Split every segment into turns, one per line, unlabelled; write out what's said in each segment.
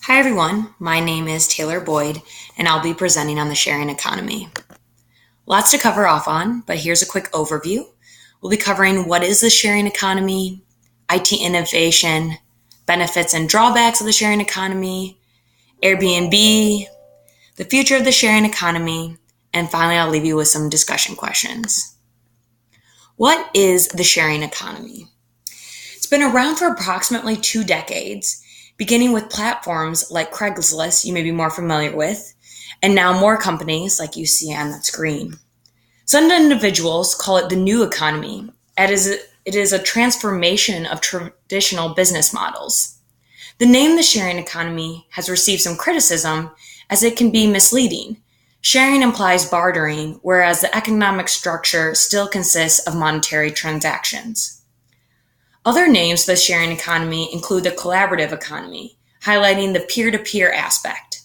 Hi everyone, my name is Taylor Boyd and I'll be presenting on the sharing economy. Lots to cover off on, but here's a quick overview. We'll be covering what is the sharing economy, IT innovation, benefits and drawbacks of the sharing economy, Airbnb, the future of the sharing economy, and finally I'll leave you with some discussion questions. What is the sharing economy? It's been around for approximately 2 decades, beginning with platforms like Craigslist, you may be more familiar with, and now more companies like you see on that screen. Some individuals call it the new economy. It is a transformation of traditional business models. The name the sharing economy has received some criticism as it can be misleading. Sharing implies bartering, whereas the economic structure still consists of monetary transactions. Other names for the sharing economy include the collaborative economy, highlighting the peer-to-peer aspect.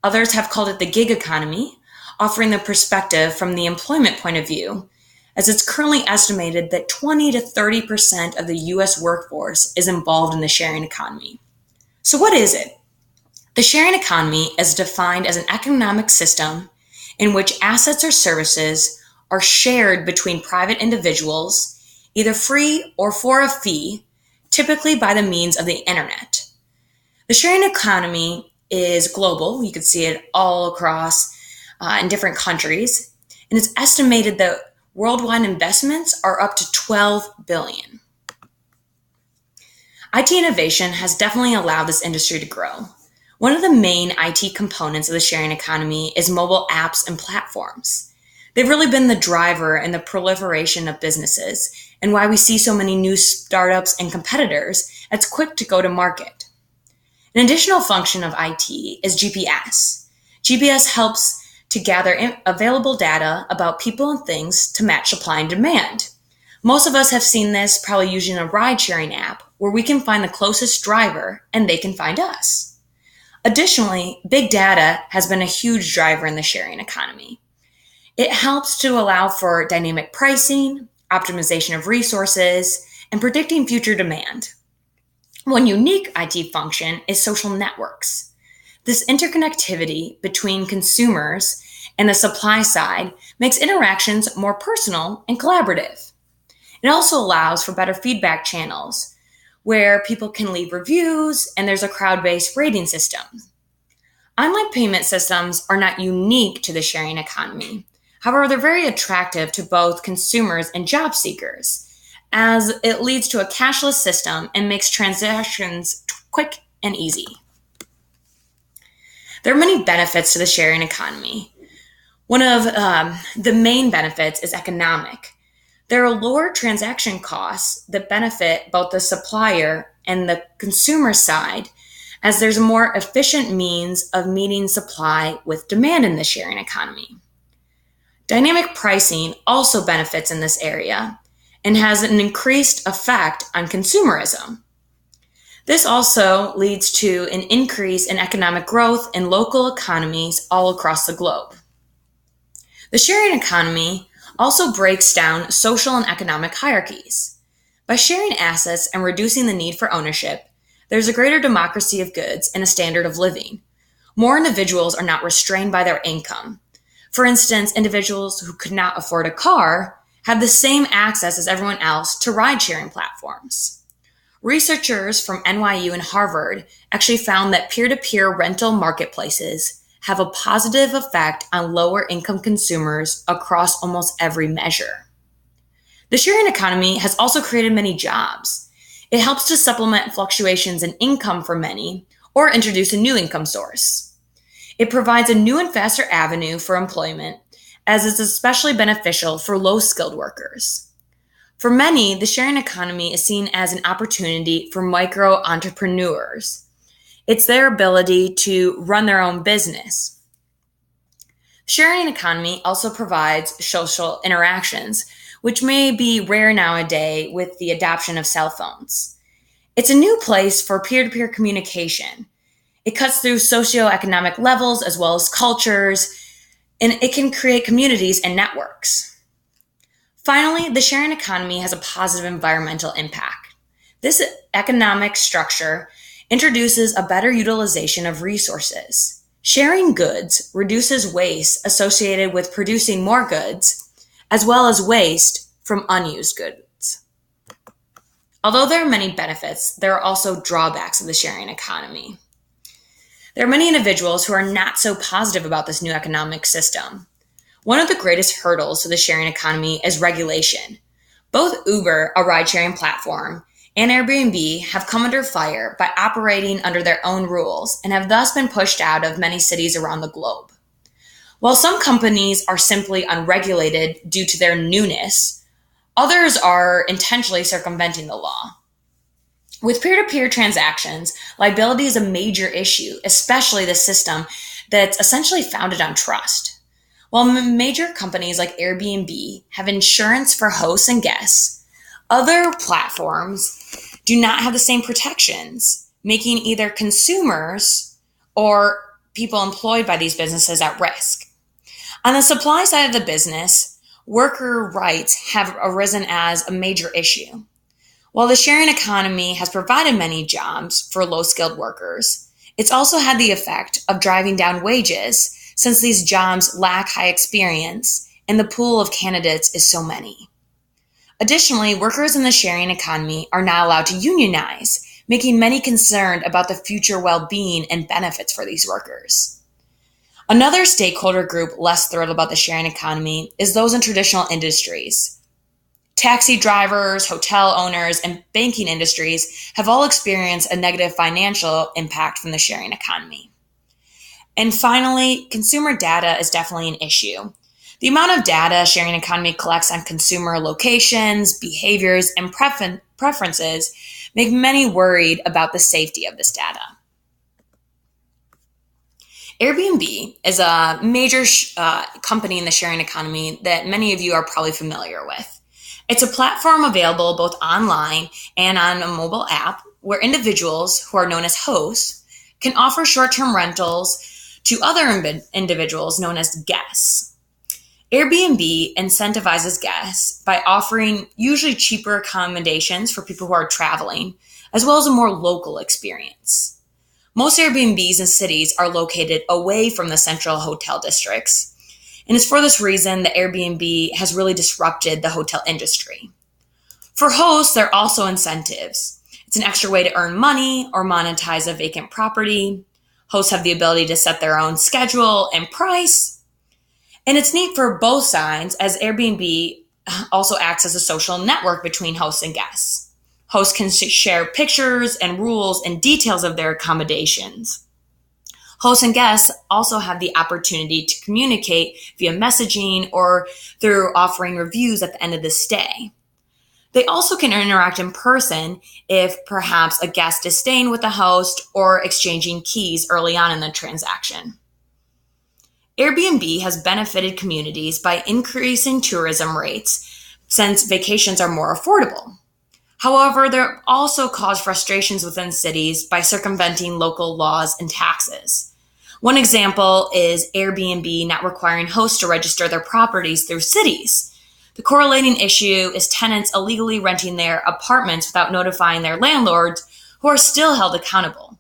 Others have called it the gig economy, offering the perspective from the employment point of view, as it's currently estimated that 20 to 30% of the U.S. workforce is involved in the sharing economy. So what is it? The sharing economy is defined as an economic system in which assets or services are shared between private individuals, either free or for a fee, typically by the means of the internet. The sharing economy is global. You can see it all across in different countries, and it's estimated that worldwide investments are up to 12 billion. IT innovation has definitely allowed this industry to grow. One of the main IT components of the sharing economy is mobile apps and platforms. They've really been the driver in the proliferation of businesses and why we see so many new startups and competitors that's quick to go to market. An additional function of IT is GPS. GPS helps to gather available data about people and things to match supply and demand. Most of us have seen this probably using a ride-sharing app where we can find the closest driver and they can find us. Additionally, big data has been a huge driver in the sharing economy. It helps to allow for dynamic pricing, optimization of resources, and predicting future demand. One unique IT function is social networks. This interconnectivity between consumers and the supply side makes interactions more personal and collaborative. It also allows for better feedback channels where people can leave reviews and there's a crowd-based rating system. Online payment systems are not unique to the sharing economy. However, they're very attractive to both consumers and job seekers, as it leads to a cashless system and makes transactions quick and easy. There are many benefits to the sharing economy. One of the main benefits is economic. There are lower transaction costs that benefit both the supplier and the consumer side, as there's a more efficient means of meeting supply with demand in the sharing economy. Dynamic pricing also benefits in this area and has an increased effect on consumerism. This also leads to an increase in economic growth in local economies all across the globe. The sharing economy also breaks down social and economic hierarchies. By sharing assets and reducing the need for ownership, there's a greater democracy of goods and a standard of living. More individuals are not restrained by their income. For instance, individuals who could not afford a car have the same access as everyone else to ride-sharing platforms. Researchers from NYU and Harvard actually found that peer-to-peer rental marketplaces have a positive effect on lower-income consumers across almost every measure. The sharing economy has also created many jobs. It helps to supplement fluctuations in income for many or introduce a new income source. It provides a new and faster avenue for employment, as is especially beneficial for low-skilled workers. For many, the sharing economy is seen as an opportunity for micro-entrepreneurs. It's their ability to run their own business. Sharing economy also provides social interactions, which may be rare nowadays with the adoption of cell phones. It's a new place for peer-to-peer communication. It cuts through socioeconomic levels as well as cultures, and it can create communities and networks. Finally, the sharing economy has a positive environmental impact. This economic structure introduces a better utilization of resources. Sharing goods reduces waste associated with producing more goods, as well as waste from unused goods. Although there are many benefits, there are also drawbacks of the sharing economy. There are many individuals who are not so positive about this new economic system. One of the greatest hurdles to the sharing economy is regulation. Both Uber, a ride-sharing platform, and Airbnb have come under fire by operating under their own rules and have thus been pushed out of many cities around the globe. While some companies are simply unregulated due to their newness, others are intentionally circumventing the law. With peer-to-peer transactions, liability is a major issue, especially the system that's essentially founded on trust. While major companies like Airbnb have insurance for hosts and guests, other platforms do not have the same protections, making either consumers or people employed by these businesses at risk. On the supply side of the business, worker rights have arisen as a major issue. While the sharing economy has provided many jobs for low-skilled workers, it's also had the effect of driving down wages since these jobs lack high experience and the pool of candidates is so many. Additionally, workers in the sharing economy are not allowed to unionize, making many concerned about the future well-being and benefits for these workers. Another stakeholder group less thrilled about the sharing economy is those in traditional industries. Taxi drivers, hotel owners, and banking industries have all experienced a negative financial impact from the sharing economy. And finally, consumer data is definitely an issue. The amount of data sharing economy collects on consumer locations, behaviors, and preferences make many worried about the safety of this data. Airbnb is a major company in the sharing economy that many of you are probably familiar with. It's a platform available both online and on a mobile app where individuals who are known as hosts can offer short-term rentals to other individuals known as guests. Airbnb incentivizes guests by offering usually cheaper accommodations for people who are traveling, as well as a more local experience. Most Airbnbs in cities are located away from the central hotel districts, and it's for this reason that Airbnb has really disrupted the hotel industry. For hosts, there are also incentives. It's an extra way to earn money or monetize a vacant property. Hosts have the ability to set their own schedule and price. And it's neat for both sides as Airbnb also acts as a social network between hosts and guests. Hosts can share pictures and rules and details of their accommodations. Hosts and guests also have the opportunity to communicate via messaging or through offering reviews at the end of the stay. They also can interact in person if perhaps a guest is staying with the host or exchanging keys early on in the transaction. Airbnb has benefited communities by increasing tourism rates since vacations are more affordable. However, they also cause frustrations within cities by circumventing local laws and taxes. One example is Airbnb not requiring hosts to register their properties through cities. The correlating issue is tenants illegally renting their apartments without notifying their landlords, who are still held accountable.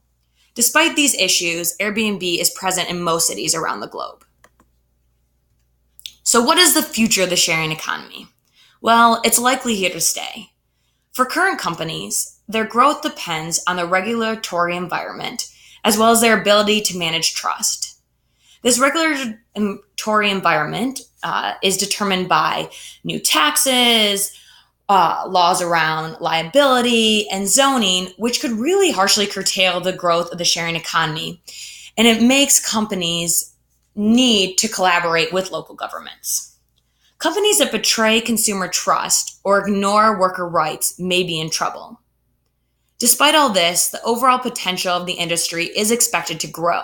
Despite these issues, Airbnb is present in most cities around the globe. So what is the future of the sharing economy? Well, it's likely here to stay. For current companies, their growth depends on the regulatory environment, as well as their ability to manage trust. This regulatory environment is determined by new taxes, laws around liability, and zoning, which could really harshly curtail the growth of the sharing economy. And it makes companies need to collaborate with local governments. Companies that betray consumer trust or ignore worker rights may be in trouble. Despite all this, the overall potential of the industry is expected to grow.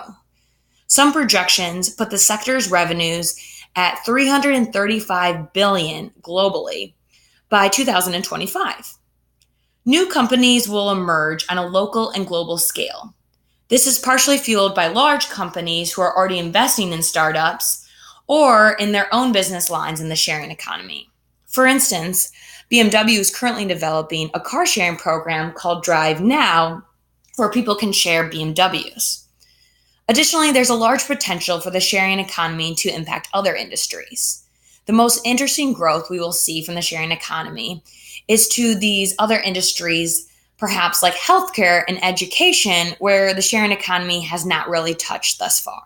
Some projections put the sector's revenues at $335 billion globally by 2025. New companies will emerge on a local and global scale. This is partially fueled by large companies who are already investing in startups or in their own business lines in the sharing economy. For instance, BMW is currently developing a car sharing program called Drive Now where people can share BMWs. Additionally, there's a large potential for the sharing economy to impact other industries. The most interesting growth we will see from the sharing economy is to these other industries, perhaps like healthcare and education, where the sharing economy has not really touched thus far.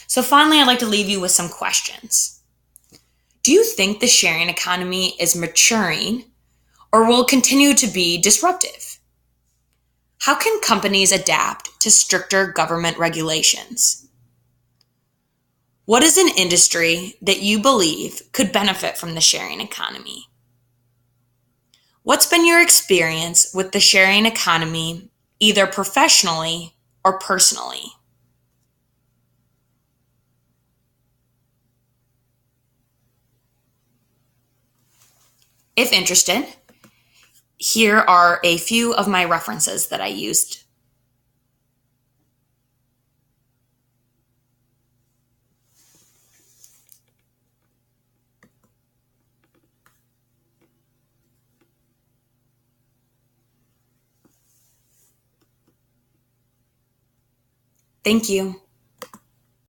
So finally, I'd like to leave you with some questions. Do you think the sharing economy is maturing or will continue to be disruptive? How can companies adapt to stricter government regulations? What is an industry that you believe could benefit from the sharing economy? What's been your experience with the sharing economy, either professionally or personally? If interested, here are a few of my references that I used. Thank you.